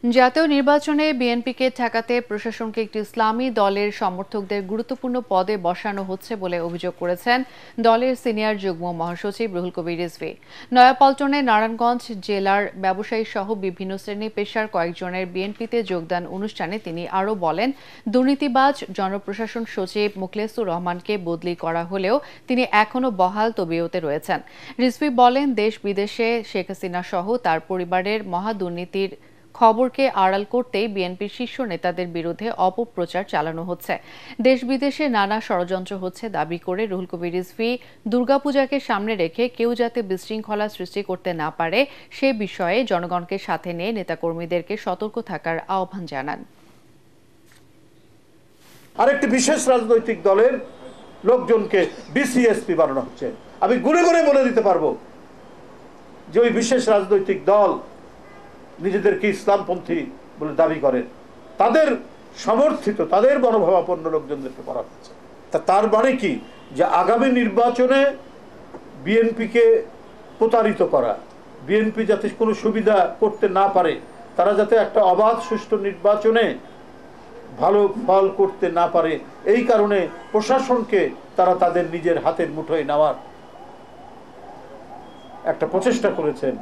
জাতীয় নির্বাচনে বিএনপিকে ঠেকাতে প্রশাসনকে একটি ইসলামী দলের সমর্থকদের গুরুত্বপূর্ণ পদে বসানো হচ্ছে বলে অভিযোগ করেছেন দলের সিনিয়র যুগ্ম মহাসচিব রুহুল কবির রিজভী। নয়াপল্টনে নারায়ণগঞ্জ জেলার ব্যবসায়ী সহ বিভিন্ন শ্রেণী পেশার কয়েকজনের বিএনপিতে যোগদান অনুষ্ঠানে তিনি আরও বলেন, দুর্নীতিবাজ জনপ্রশাসন সচিব মুখলেসুর রহমানকে বদলি করা হলেও তিনি এখনও বহাল তবিয়তে রয়েছেন। রিজভী বলেন, দেশ বিদেশে শেখ হাসিনা সহ তার পরিবারের মহাদুর্নীতির খবরকে আড়াল করতেই বিএনপির শীর্ষ নেতাদের বিরুদ্ধে অপপ্রচার চালানো হচ্ছে। দেশ বিদেশে নানা ষড়যন্ত্র হচ্ছে দাবি করে রুহুল কবির রিজভী দুর্গাপূজাকে সামনে রেখে কেউ যাতে বিশৃঙ্খলা সৃষ্টি করতে না পারে সে বিষয়ে জনগণকে সাথে নিয়ে নেতাকর্মীদেরকে সতর্ক থাকার আহ্বান জানান। আরেকটি বিশেষ রাজনৈতিক দলের লোকজনকে বিসিএসপি বানানো হচ্ছে। আমি গুনে গুনে বলে দিতে পারবো যে ওই বিশেষ রাজনৈতিক দল নিজেদেরকে ইসলামপন্থী বলে দাবি করেন, তাদের সমর্থিত তাদের মনোভাবাপন্ন লোকজনদেরকে করা হচ্ছে। তার মানে কি যে আগামী নির্বাচনে বিএনপিকে প্রতারিত করা, বিএনপি যাতে কোনো সুবিধা করতে না পারে, তারা যাতে একটা অবাধ সুষ্ঠু নির্বাচনে ভালো ফল করতে না পারে, এই কারণে প্রশাসনকে তারা তাদের নিজের হাতের মুঠোয় নেওয়ার একটা প্রচেষ্টা করেছেন।